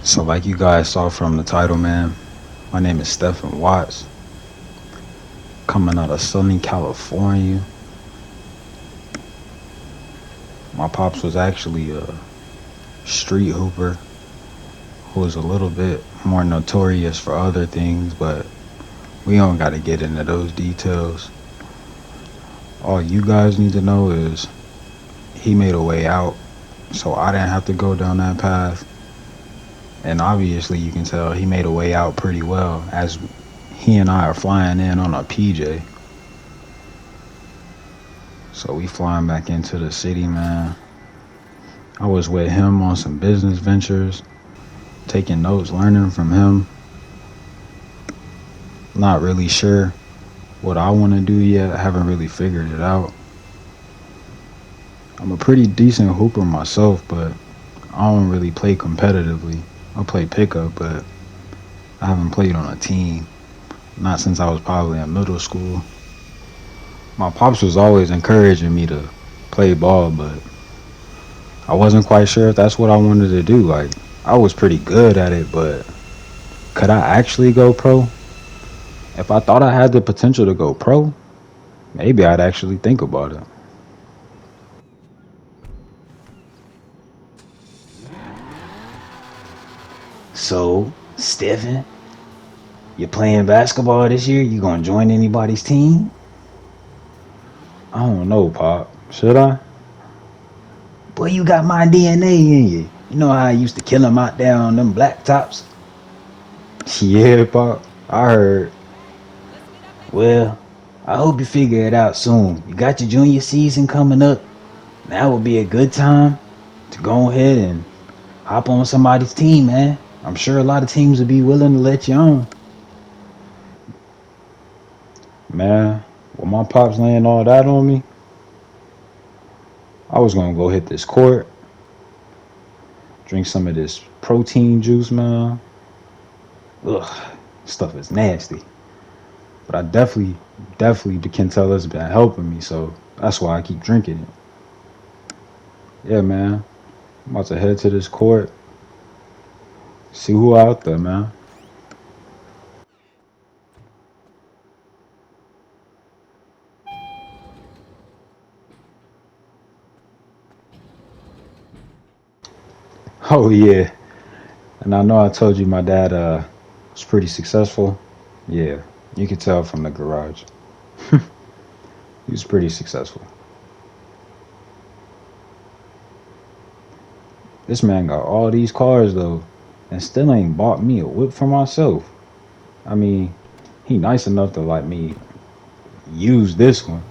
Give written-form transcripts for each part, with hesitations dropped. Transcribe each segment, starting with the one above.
So, like you guys saw from the title, man, my name is Stephen Watts, coming out of sunny California. My pops was actually a street hooper who was a little bit more notorious for other things, but we don't got to get into those details. All you guys need to know is he made a way out, so I didn't have to go down that path. And obviously, you can tell he made a way out pretty well as he and I are flying in on a PJ. So we flying back into the city, man. I was with him on some business ventures, taking notes, learning from him. Not really sure what I want to do yet. I haven't really figured it out. I'm a pretty decent hooper myself, but I don't really play competitively. I play pickup, but I haven't played on a team. Not since I was probably in middle school. My pops was always encouraging me to play ball, but I wasn't quite sure if that's what I wanted to do. Like, I was pretty good at it, but could I actually go pro? If I thought I had the potential to go pro, maybe I'd actually think about it. So, Stephen, you playing basketball this year? You gonna join anybody's team? I don't know, Pop. Should I? Boy, you got my DNA in you. You know how I used to kill them out there on them black tops? Yeah, Pop. I heard. Well, I hope you figure it out soon. You got your junior season coming up. That would be a good time to go ahead and hop on somebody's team, man. I'm sure a lot of teams would be willing to let you on. Man, when my pops laying all that on me, I was gonna go hit this court, drink some of this protein juice, man. Ugh, stuff is nasty. But I definitely can tell it's been helping me, so that's why I keep drinking it. Yeah, man. I'm about to head to this court, see who out there, man. Oh yeah. And I know I told you my dad was pretty successful. Yeah, you could tell from the garage. He was pretty successful. This man got all these cars though, and still ain't bought me a whip for myself. I mean, he nice enough to let me use this one.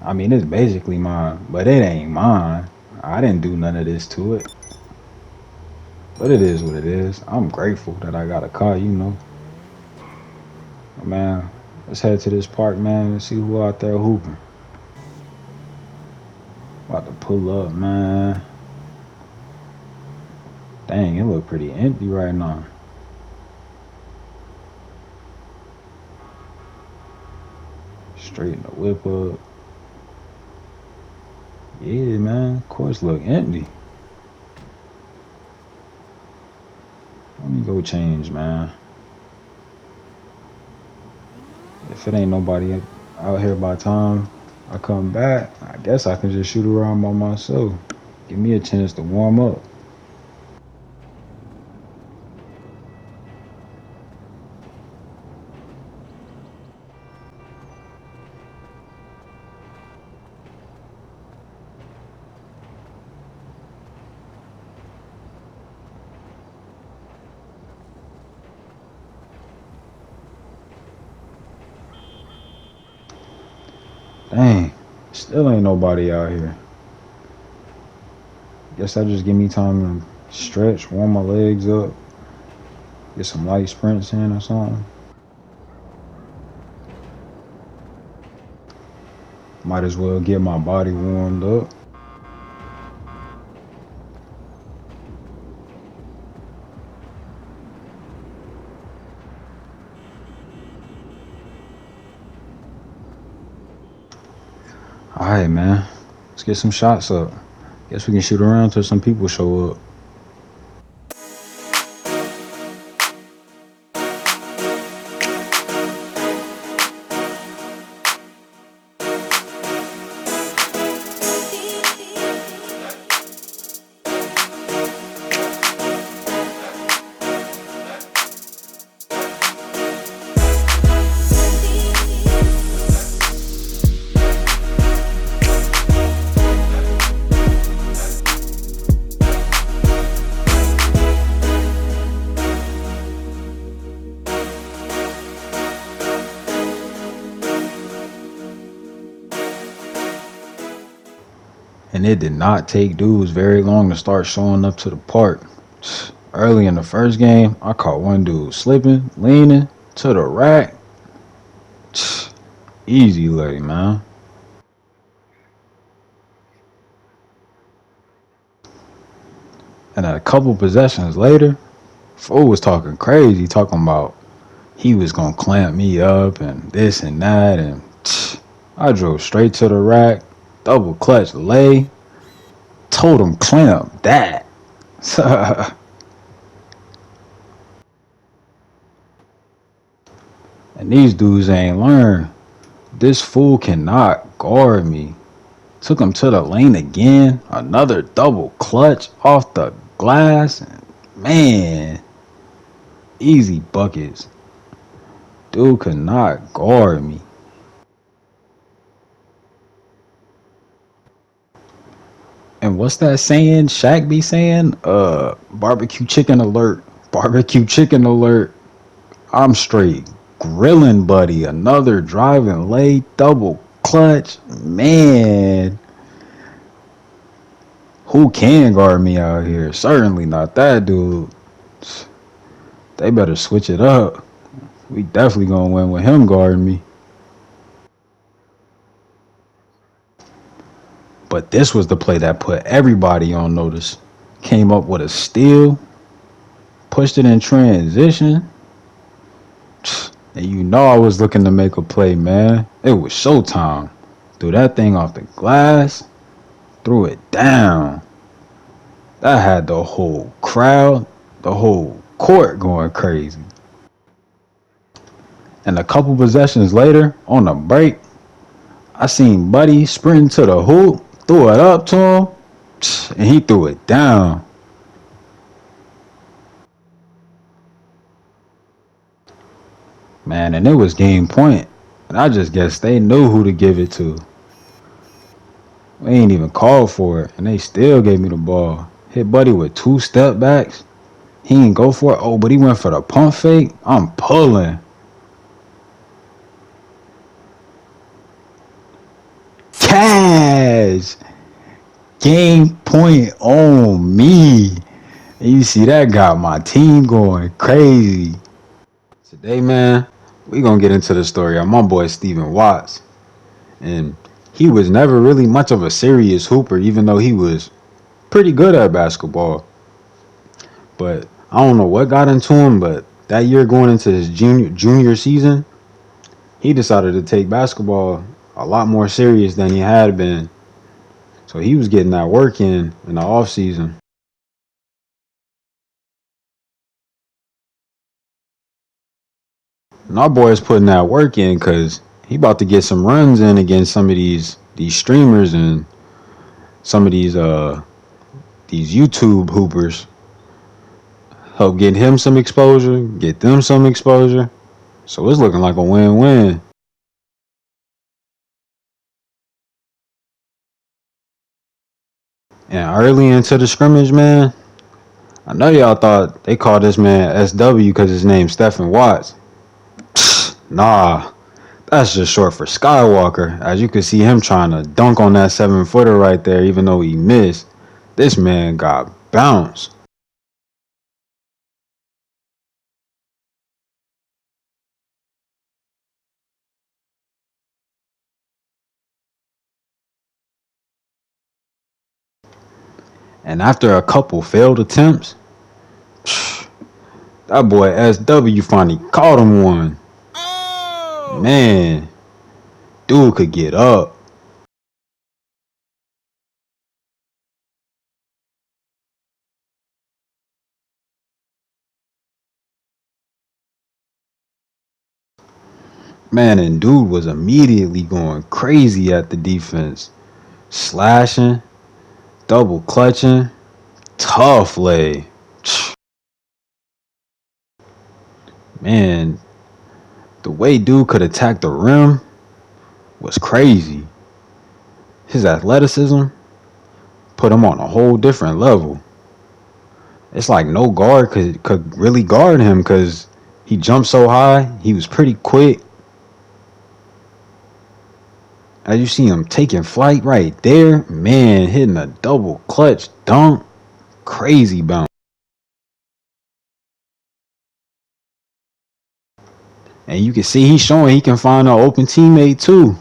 I mean, it's basically mine, but it ain't mine. I didn't do none of this to it. But it is what it is. I'm grateful that I got a car. Man, let's head to this park, man, and see who out there hooping. About to pull up, man. Dang, it look pretty empty right now. Straighten the whip up. Yeah, man. Of course, look empty. Let me go change, man. If it ain't nobody out here by the time I come back, I guess I can just shoot around by myself. Give me a chance to warm up. Dang, still ain't nobody out here. Guess that just give me time to stretch, warm my legs up, get some light sprints in or something. Might as well get my body warmed up. All right, man. Let's get some shots up. Guess we can shoot around till some people show up. And it did not take dudes very long to start showing up to the park. Early in the first game, I caught one dude slipping, leaning to the rack. Easy lay, man. And a couple possessions later, fool was talking crazy, talking about he was gonna clamp me up and this and that, and I drove straight to the rack, double clutch lay, told him clamp that. And these dudes ain't learned. This fool cannot guard me. Took him to the lane again, another double clutch off the glass. Man, easy buckets. Dude could not guard me. And what's that saying Shaq be saying? Barbecue chicken alert. Barbecue chicken alert. I'm straight grilling, buddy. Another driving late double clutch. Man, who can guard me out here? Certainly not that dude. They better switch it up. We definitely gonna win with him guarding me. But this was the play that put everybody on notice. Came up with a steal, pushed it in transition, and you know I was looking to make a play, man. It was showtime. Threw that thing off the glass, threw it down. That had the whole crowd, the whole court going crazy. And a couple possessions later, on the break, I seen Buddy sprinting to the hoop, threw it up to him, and he threw it down. Man, and it was game point. And I just guess they knew who to give it to. We ain't even called for it, and they still gave me the ball. Hit Buddy with two step backs. He didn't go for it. Oh, but he went for the pump fake. I'm pulling. Cash! Game point on me. And you see that got my team going crazy. Today, man, we gonna get into the story of my boy Stephen Watts. And he was never really much of a serious hooper, even though he was pretty good at basketball. But I don't know what got into him, but that year going into his junior season, he decided to take basketball a lot more serious than he had been. So he was getting that work in the off season. And our boy's putting that work in because he about to get some runs in against some of these streamers and some of these YouTube hoopers. Help get him some exposure, get them some exposure. So it's looking like a win-win. And early into the scrimmage, man, I know y'all thought they called this man SW because his name's Stephen Watts. Nah, that's just short for Skywalker. As you can see him trying to dunk on that 7-footer right there, even though he missed. This man got bounced. And after a couple failed attempts, that boy SW finally caught him one. Man, dude could get up. Man, and dude was immediately going crazy at the defense. Slashing, double clutching, tough lay. Man, the way dude could attack the rim was crazy. His athleticism put him on a whole different level. It's like no guard could really guard him because he jumped so high. He was pretty quick. As you see him taking flight right there, man, hitting a double clutch dunk, crazy bounce. And you can see he's showing he can find an open teammate too.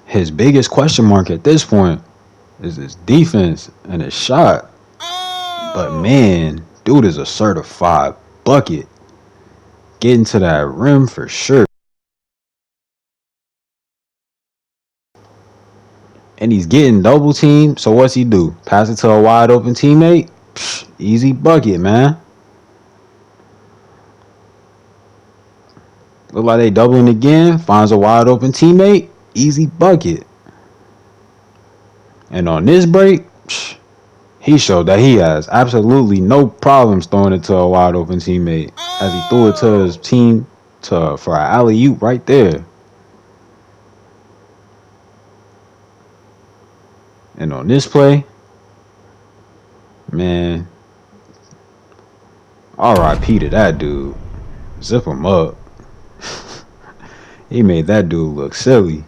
His biggest question mark at this point is his defense and his shot. But man, dude is a certified bucket. Getting to that rim for sure. And he's getting double teamed. So what's he do? Pass it to a wide open teammate? Psh, easy bucket, man. Look like they doubling again. Finds a wide open teammate. Easy bucket. And on this break, psh, he showed that he has absolutely no problems throwing it to a wide open teammate as he threw it to his team for an alley oop right there. And on this play, man, RIP to that dude. Zip him up. He made that dude look silly.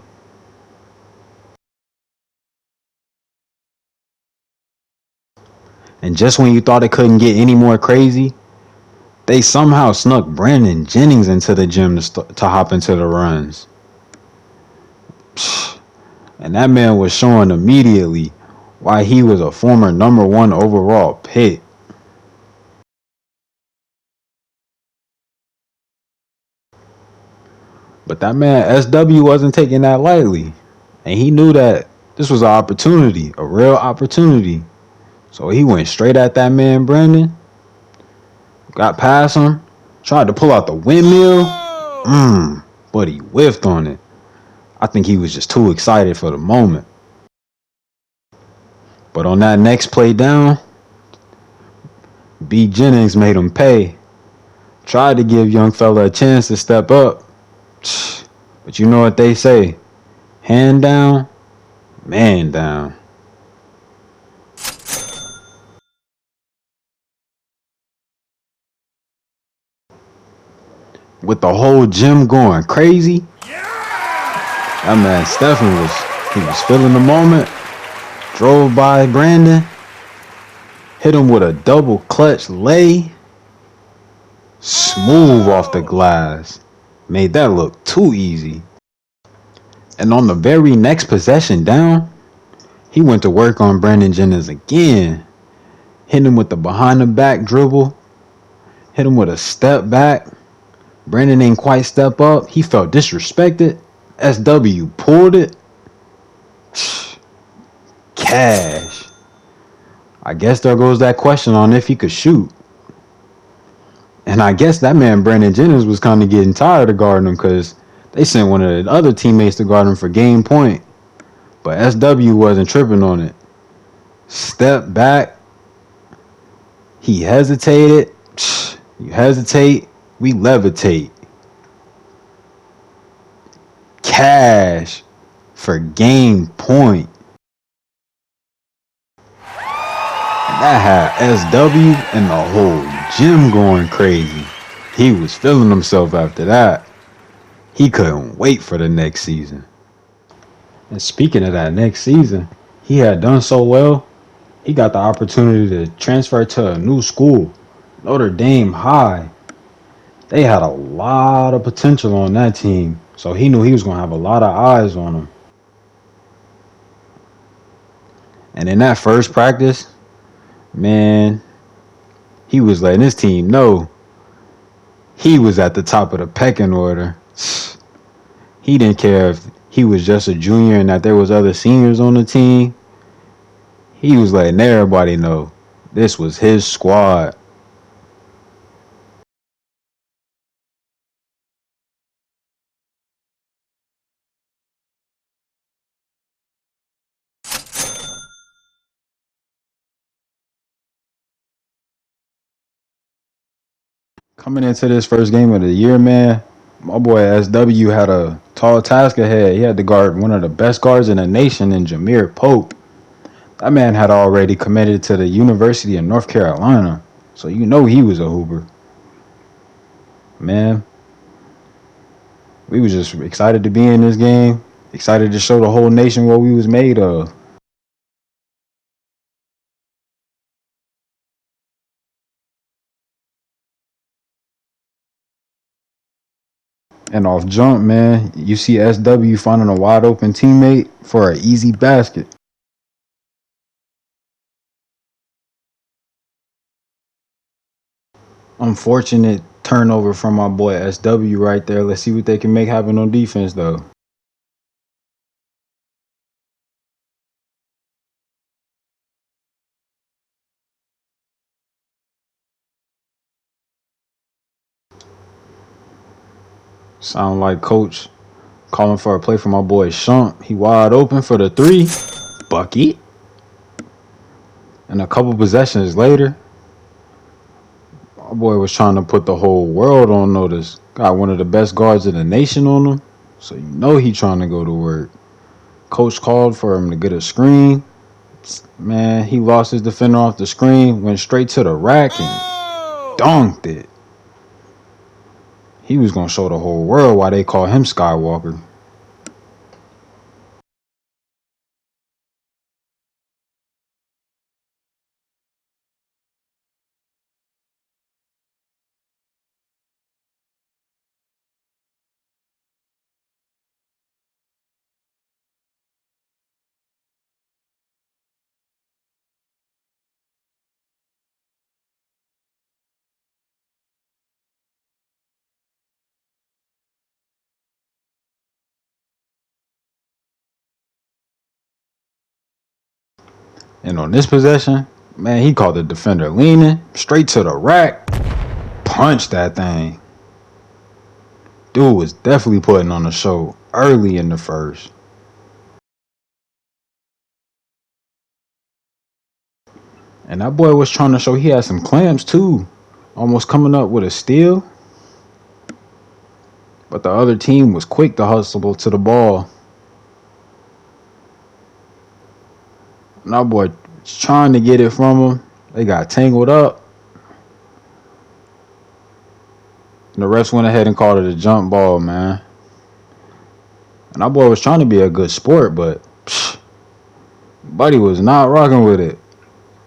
And just when you thought it couldn't get any more crazy, they somehow snuck Brandon Jennings into the gym to hop into the runs. And that man was showing immediately why he was a former #1 overall pick. But that man SW wasn't taking that lightly. And he knew that this was an opportunity, a real opportunity. So he went straight at that man, Brandon. Got past him. Tried to pull out the windmill. But he whiffed on it. I think he was just too excited for the moment. But on that next play down, B. Jennings made him pay. Tried to give young fella a chance to step up. But you know what they say. Hand down, man down. With the whole gym going crazy, that man Stephen was feeling the moment. Drove by Brandon, hit him with a double clutch lay, smooth off the glass. Made that look too easy. And on the very next possession down, he went to work on Brandon Jennings again. Hit him with the behind the back dribble. Hit him with a step back. Brandon ain't quite step up. He felt disrespected. SW pulled it. Cash. I guess there goes that question on if he could shoot. And I guess that man Brandon Jennings was kind of getting tired of guarding him because they sent one of the other teammates to guard him for game point. But SW wasn't tripping on it. Step back. He hesitated. You hesitate, we levitate. Cash for game point. And that had SW and the whole gym going crazy. He was feeling himself after that. He couldn't wait for the next season. And speaking of that next season, he had done so well, he got the opportunity to transfer to a new school, Notre Dame High. They had a lot of potential on that team, so he knew he was going to have a lot of eyes on him. And in that first practice, man, he was letting his team know he was at the top of the pecking order. He didn't care if he was just a junior and that there was other seniors on the team. He was letting everybody know this was his squad. Coming into this first game of the year, man, my boy SW had a tall task ahead. He had to guard one of the best guards in the nation in Jameer Pope. That man had already committed to the University of North Carolina, so you know he was a hooper. Man, we was just excited to be in this game. Excited to show the whole nation what we was made of. And off jump, man, you see SW finding a wide open teammate for an easy basket. Unfortunate turnover from my boy SW right there. Let's see what they can make happen on defense, though. Sound like coach calling for a play for my boy Shump. He wide open for the three. Bucket. And a couple possessions later, my boy was trying to put the whole world on notice. Got one of the best guards in the nation on him. So you know he trying to go to work. Coach called for him to get a screen. Man, he lost his defender off the screen, went straight to the rack and dunked it. He was gonna show the whole world why they call him Skywalker. And on this possession, man, he called the defender leaning straight to the rack, punched that thing. Dude was definitely putting on a show early in the first. And that boy was trying to show he had some clamps too. Almost coming up with a steal. But the other team was quick to hustle to the ball. And that boy was trying to get it from him. They got tangled up. And the refs went ahead and called it a jump ball, man. And that boy was trying to be a good sport, but Buddy was not rocking with it.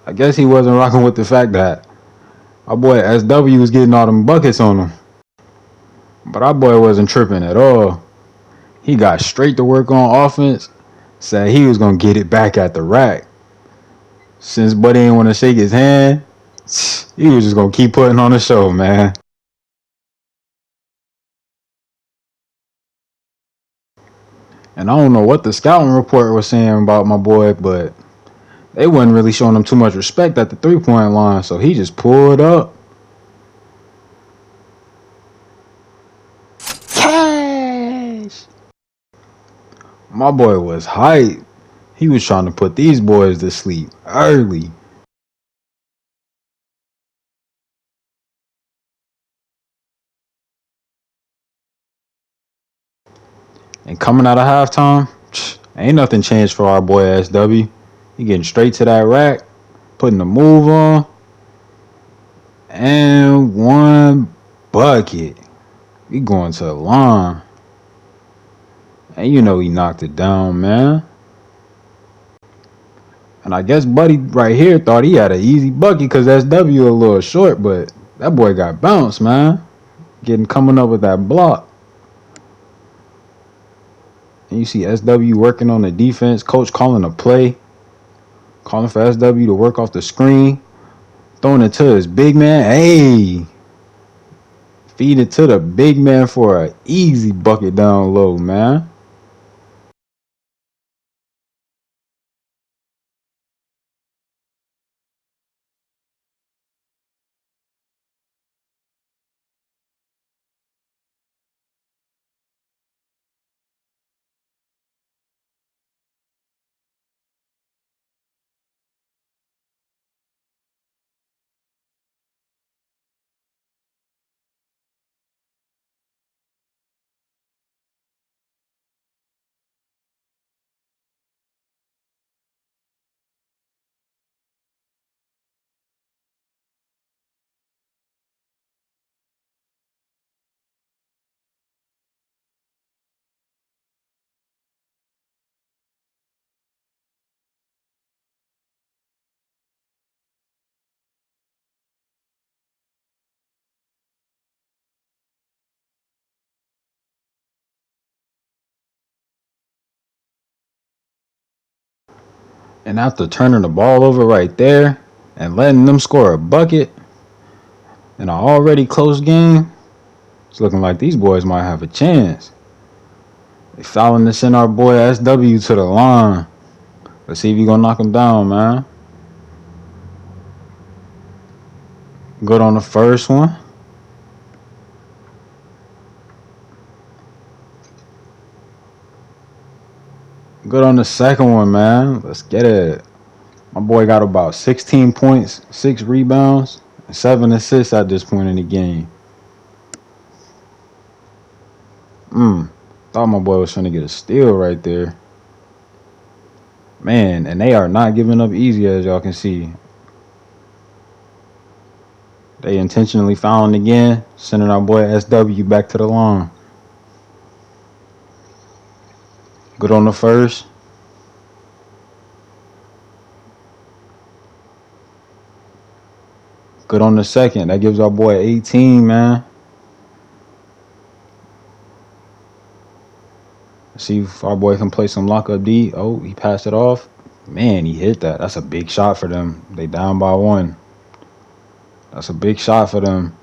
I guess he wasn't rocking with the fact that our boy SW was getting all them buckets on him. But our boy wasn't tripping at all. He got straight to work on offense, said he was going to get it back at the rack. Since Buddy didn't want to shake his hand, he was just going to keep putting on the show, man. And I don't know what the scouting report was saying about my boy, but they wasn't really showing him too much respect at the three-point line, so he just pulled up. Cash! My boy was hype. He was trying to put these boys to sleep early. And coming out of halftime, ain't nothing changed for our boy SW. He getting straight to that rack, putting the move on, and one bucket. We going to the line. And you know he knocked it down, man. And I guess Buddy right here thought he had an easy bucket because SW a little short, but that boy got bounced, man. Getting coming up with that block. And you see SW working on the defense. Coach calling a play. Calling for SW to work off the screen. Throwing it to his big man. Hey. Feed it to the big man for an easy bucket down low, man. And after turning the ball over right there and letting them score a bucket in an already close game, it's looking like these boys might have a chance. They fouling to send our boy SW to the line. Let's see if you gonna knock him down, man. Good on the first one. Good on the second one, man. Let's get it. My boy got about 16 points, 6 rebounds, and 7 assists at this point in the game. Thought my boy was trying to get a steal right there. Man, and they are not giving up easy, as y'all can see. They intentionally fouling again, sending our boy SW back to the line. Good on the first. Good on the second. That gives our boy 18, man. See if our boy can play some lockup D. Oh, he passed it off. Man, he hit that. That's a big shot for them. They down by 1. That's a big shot for them.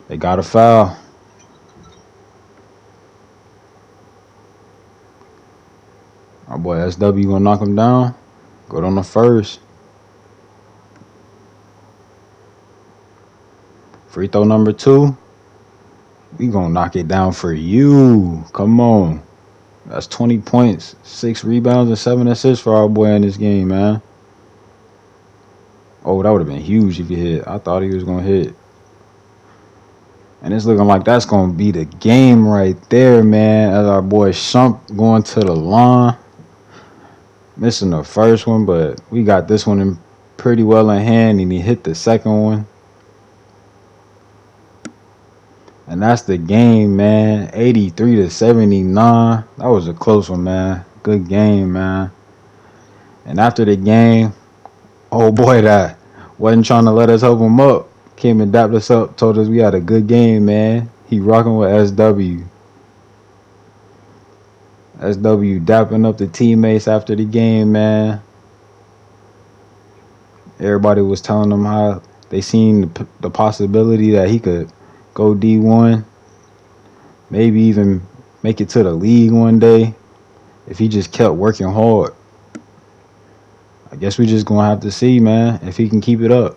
They got a foul. Our boy SW gonna knock him down. Good on the first. Free throw number 2. We gonna knock it down for you. Come on. That's 20 points, 6 rebounds, and 7 assists for our boy in this game, man. Oh, that would have been huge if he hit. I thought he was gonna hit. And it's looking like that's gonna be the game right there, man. As our boy Shump going to the line. Missing the first one, but we got this one in pretty well in hand, and he hit the second one. And that's the game, man. 83-79. That was a close one, man. Good game, man. And after the game, oh boy, that wasn't trying to let us help him up. Came and dapped us up, told us we had a good game, man. He rocking with SW. SW dapping up the teammates after the game, man. Everybody was telling him how they seen the possibility that he could go D1, maybe even make it to the league one day if he just kept working hard. I guess we just gonna have to see, man, if he can keep it up.